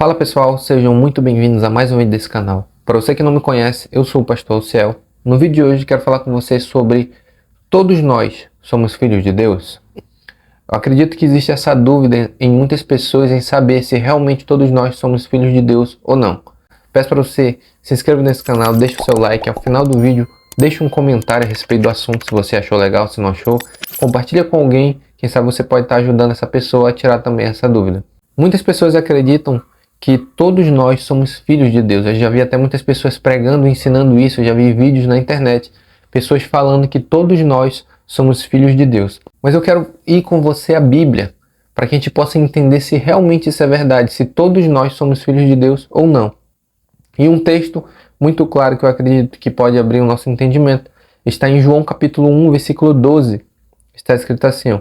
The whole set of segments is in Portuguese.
Fala pessoal, sejam muito bem-vindos a mais um vídeo desse canal. Para você que não me conhece, eu sou o Pastor Ciel. No vídeo de hoje quero falar com vocês sobre todos nós somos filhos de Deus. Eu acredito que existe essa dúvida em muitas pessoas em saber se realmente todos nós somos filhos de Deus ou não. Peço para você se inscreva nesse canal, deixe o seu like, ao final do vídeo deixe um comentário a respeito do assunto se você achou legal, se não achou. Compartilha com alguém, quem sabe você pode estar ajudando essa pessoa a tirar também essa dúvida. Muitas pessoas acreditam que todos nós somos filhos de Deus. Eu já vi até muitas pessoas pregando e ensinando isso, eu já vi vídeos na internet, pessoas falando que todos nós somos filhos de Deus. Mas eu quero ir com você à Bíblia, para que a gente possa entender se realmente isso é verdade, se todos nós somos filhos de Deus ou não. E um texto muito claro que eu acredito que pode abrir o nosso entendimento, está em João capítulo 1, versículo 12. Está escrito assim, ó: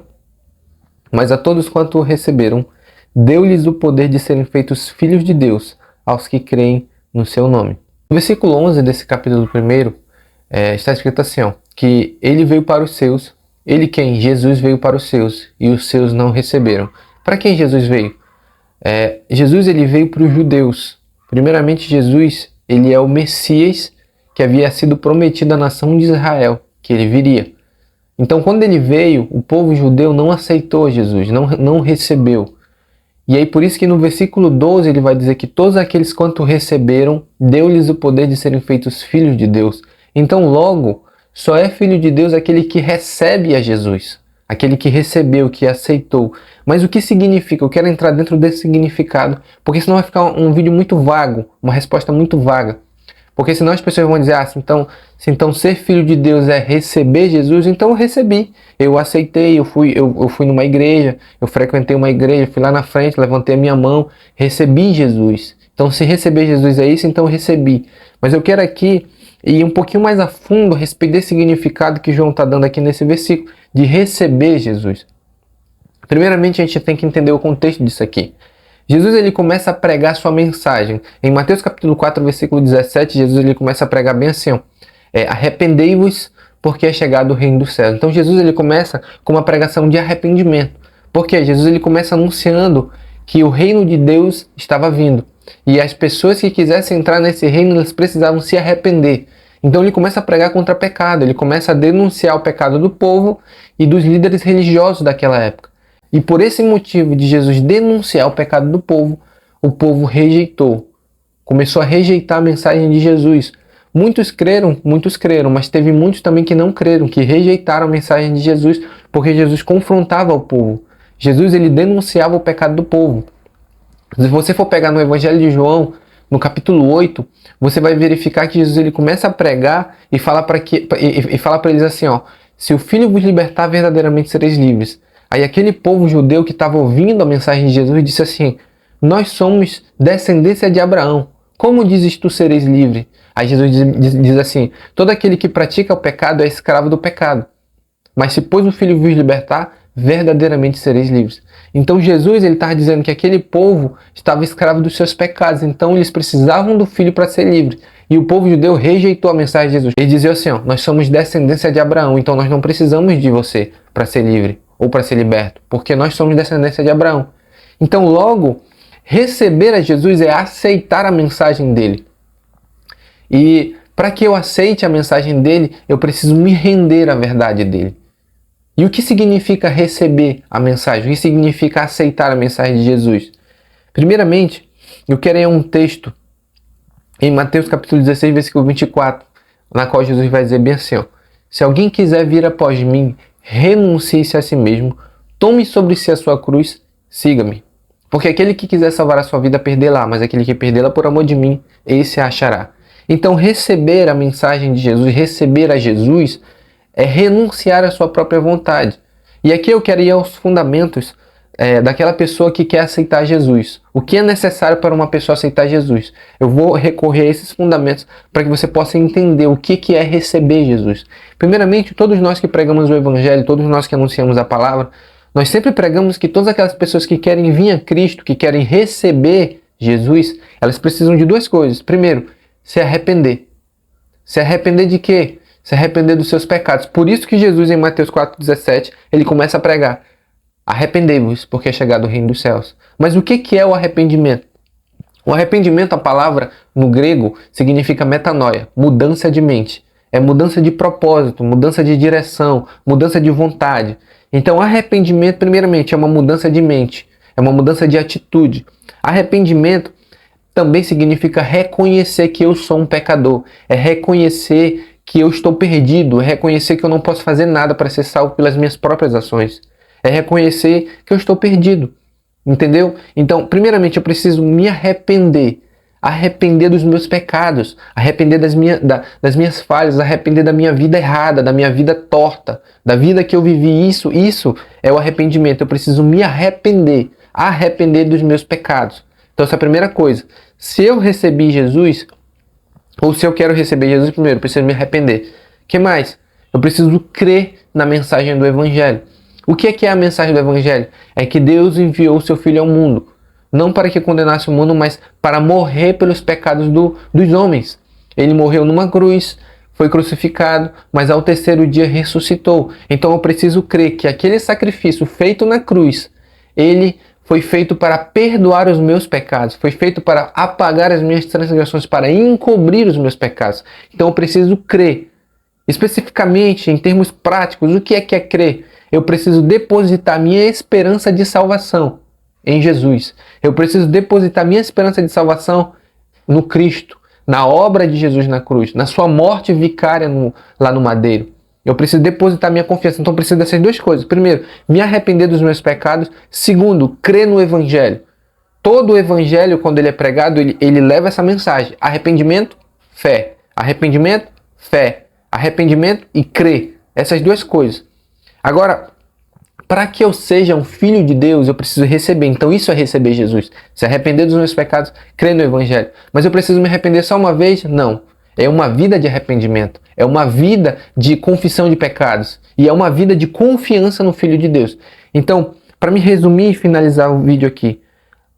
Mas a todos quanto o receberam, deu-lhes o poder de serem feitos filhos de Deus, aos que creem no seu nome. No versículo 11 desse capítulo 1, está escrito assim, ó, que ele veio para os seus, ele quem? Jesus veio para os seus, e os seus não receberam. Para quem Jesus veio? Jesus ele veio para os judeus. Primeiramente, Jesus ele é o Messias que havia sido prometido à nação de Israel, que ele viria. Então, quando ele veio, o povo judeu não aceitou Jesus, não recebeu. E aí por isso que no versículo 12 ele vai dizer que todos aqueles quanto receberam, deu-lhes o poder de serem feitos filhos de Deus. Então logo, só é filho de Deus aquele que recebe a Jesus, aquele que recebeu, que aceitou. Mas o que significa? Eu quero entrar dentro desse significado, porque senão vai ficar um vídeo muito vago, uma resposta muito vaga. Porque senão as pessoas vão dizer, se então ser filho de Deus é receber Jesus, então eu recebi, eu aceitei, eu fui numa igreja, eu frequentei uma igreja, fui lá na frente, levantei a minha mão, recebi Jesus. Então se receber Jesus é isso, então eu recebi. Mas eu quero aqui ir um pouquinho mais a fundo a respeito desse significado que João está dando aqui nesse versículo, de receber Jesus. Primeiramente a gente tem que entender o contexto disso aqui. Jesus ele começa a pregar sua mensagem. Em Mateus capítulo 4, versículo 17, Jesus ele começa a pregar bem assim, arrependei-vos porque é chegado o reino dos céus. Então Jesus ele começa com uma pregação de arrependimento. Porque Jesus ele começa anunciando que o reino de Deus estava vindo. E as pessoas que quisessem entrar nesse reino, elas precisavam se arrepender. Então ele começa a pregar contra pecado, ele começa a denunciar o pecado do povo e dos líderes religiosos daquela época. E por esse motivo de Jesus denunciar o pecado do povo, o povo rejeitou. Começou a rejeitar a mensagem de Jesus. Muitos creram, mas teve muitos também que não creram, que rejeitaram a mensagem de Jesus, porque Jesus confrontava o povo. Jesus ele denunciava o pecado do povo. Se você for pegar no Evangelho de João, no capítulo 8, você vai verificar que Jesus ele começa a pregar e fala para eles assim, ó: se o Filho vos libertar, verdadeiramente sereis livres. Aí aquele povo judeu que estava ouvindo a mensagem de Jesus disse assim: nós somos descendência de Abraão. Como dizes tu sereis livre? Aí Jesus diz assim: todo aquele que pratica o pecado é escravo do pecado. Mas se pois o Filho vos libertar, verdadeiramente sereis livres. Então Jesus ele estava dizendo que aquele povo estava escravo dos seus pecados. Então eles precisavam do Filho para ser livre. E o povo judeu rejeitou a mensagem de Jesus. Ele dizia assim, nós somos descendência de Abraão, então nós não precisamos de você para ser livre ou para ser liberto, porque nós somos descendência de Abraão. Então logo, receber a Jesus é aceitar a mensagem dele. E para que eu aceite a mensagem dele, eu preciso me render à verdade dele. E o que significa receber a mensagem? O que significa aceitar a mensagem de Jesus? Primeiramente, eu quero ir a um texto em Mateus capítulo 16, versículo 24, na qual Jesus vai dizer bem assim, se alguém quiser vir após mim, renuncie-se a si mesmo, tome sobre si a sua cruz, siga-me. Porque aquele que quiser salvar a sua vida, perdê-la, mas aquele que perdê-la por amor de mim, esse a achará. Então, receber a mensagem de Jesus, receber a Jesus, é renunciar à sua própria vontade. E aqui eu quero ir aos fundamentos daquela pessoa que quer aceitar Jesus. O que é necessário para uma pessoa aceitar Jesus? Eu vou recorrer a esses fundamentos para que você possa entender o que é receber Jesus. Primeiramente, todos nós que pregamos o Evangelho, todos nós que anunciamos a palavra, nós sempre pregamos que todas aquelas pessoas que querem vir a Cristo, que querem receber Jesus, elas precisam de duas coisas. Primeiro, se arrepender. Se arrepender de quê? Se arrepender dos seus pecados. Por isso que Jesus, em Mateus 4,17, ele começa a pregar: arrependei-vos, porque é chegado o reino dos céus. Mas o que é o arrependimento? O arrependimento, a palavra no grego, significa metanoia, mudança de mente. É mudança de propósito, mudança de direção, mudança de vontade. Então, arrependimento, primeiramente, é uma mudança de mente, é uma mudança de atitude. Arrependimento também significa reconhecer que eu sou um pecador, é reconhecer que eu estou perdido, é reconhecer que eu não posso fazer nada para ser salvo pelas minhas próprias ações, é reconhecer que eu estou perdido, entendeu? Então, primeiramente, eu preciso me arrepender dos meus pecados, arrepender das minhas falhas, arrepender da minha vida errada, da minha vida torta, da vida que eu vivi. Isso é o arrependimento. Eu preciso me arrepender dos meus pecados. Então essa é a primeira coisa. Se eu recebi Jesus, ou se eu quero receber Jesus primeiro, eu preciso me arrepender. O que mais? Eu preciso crer na mensagem do Evangelho. O que é a mensagem do Evangelho? É que Deus enviou o seu Filho ao mundo, não para que condenasse o mundo, mas para morrer pelos pecados dos homens. Ele morreu numa cruz, foi crucificado, mas ao terceiro dia ressuscitou. Então eu preciso crer que aquele sacrifício feito na cruz, ele foi feito para perdoar os meus pecados, foi feito para apagar as minhas transgressões, para encobrir os meus pecados. Então eu preciso crer. Especificamente, em termos práticos, o que é crer? Eu preciso depositar minha esperança de salvação em Jesus. Eu preciso depositar minha esperança de salvação no Cristo, na obra de Jesus na cruz, na sua morte vicária lá no madeiro. Eu preciso depositar minha confiança. Então eu preciso dessas duas coisas. Primeiro, me arrepender dos meus pecados. Segundo, crer no Evangelho. Todo o Evangelho, quando ele é pregado, ele leva essa mensagem. Arrependimento, fé. Arrependimento, fé. Arrependimento e crer. Essas duas coisas. Agora, para que eu seja um filho de Deus, eu preciso receber. Então isso é receber Jesus. Se arrepender dos meus pecados, crer no Evangelho. Mas eu preciso me arrepender só uma vez? Não. É uma vida de arrependimento. É uma vida de confissão de pecados. E é uma vida de confiança no Filho de Deus. Então, para me resumir e finalizar o vídeo aqui.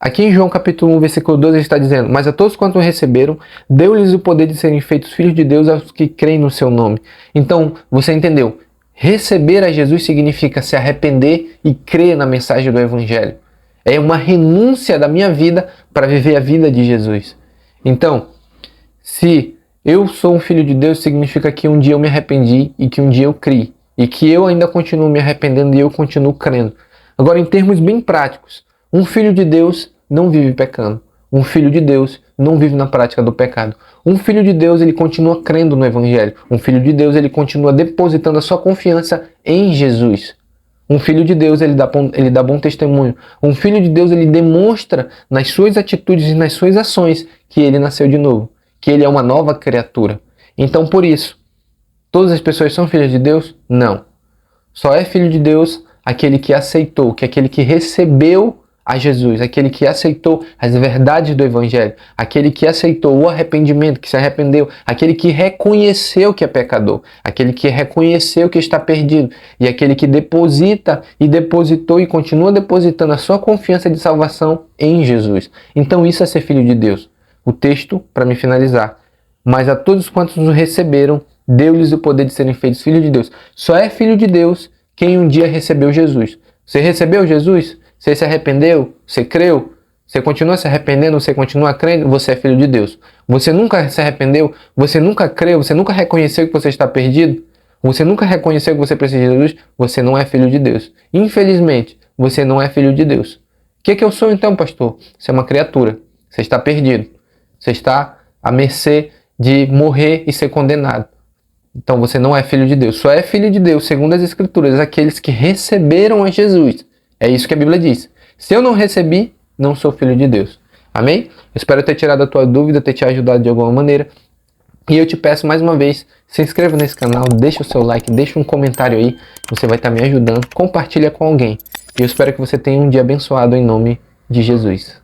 Aqui em João capítulo 1, versículo 12, ele está dizendo: mas a todos quantos receberam, deu-lhes o poder de serem feitos filhos de Deus aos que creem no seu nome. Então, você entendeu? Receber a Jesus significa se arrepender e crer na mensagem do Evangelho. É uma renúncia da minha vida para viver a vida de Jesus. Então, se eu sou um filho de Deus, significa que um dia eu me arrependi e que um dia eu criei. E que eu ainda continuo me arrependendo e eu continuo crendo. Agora, em termos bem práticos, um filho de Deus não vive pecando. Um filho de Deus não vive na prática do pecado. Um filho de Deus, ele continua crendo no Evangelho. Um filho de Deus, ele continua depositando a sua confiança em Jesus. Um filho de Deus, ele dá bom testemunho. Um filho de Deus, ele demonstra nas suas atitudes e nas suas ações que ele nasceu de novo, que ele é uma nova criatura. Então, por isso, todas as pessoas são filhas de Deus? Não. Só é filho de Deus aquele que aceitou, que é aquele que recebeu a Jesus, aquele que aceitou as verdades do Evangelho, aquele que aceitou o arrependimento, que se arrependeu, aquele que reconheceu que é pecador, aquele que reconheceu que está perdido e aquele que deposita e depositou e continua depositando a sua confiança de salvação em Jesus. Então isso é ser filho de Deus. O texto, para me finalizar: mas a todos quantos o receberam, deu-lhes o poder de serem feitos filhos de Deus. Só é filho de Deus quem um dia recebeu Jesus. Você recebeu Jesus? Você se arrependeu? Você creu? Você continua se arrependendo? Você continua crendo? Você é filho de Deus. Você nunca se arrependeu? Você nunca creu? Você nunca reconheceu que você está perdido? Você nunca reconheceu que você precisa de Jesus? Você não é filho de Deus. Infelizmente, você não é filho de Deus. O que eu sou então, pastor? Você é uma criatura. Você está perdido. Você está à mercê de morrer e ser condenado. Então você não é filho de Deus. Só é filho de Deus, segundo as Escrituras, aqueles que receberam a Jesus. É isso que a Bíblia diz. Se eu não recebi, não sou filho de Deus. Amém? Eu espero ter tirado a tua dúvida, ter te ajudado de alguma maneira. E eu te peço mais uma vez, se inscreva nesse canal, deixa o seu like, deixa um comentário aí. Você vai estar me ajudando. Compartilha com alguém. E eu espero que você tenha um dia abençoado em nome de Jesus.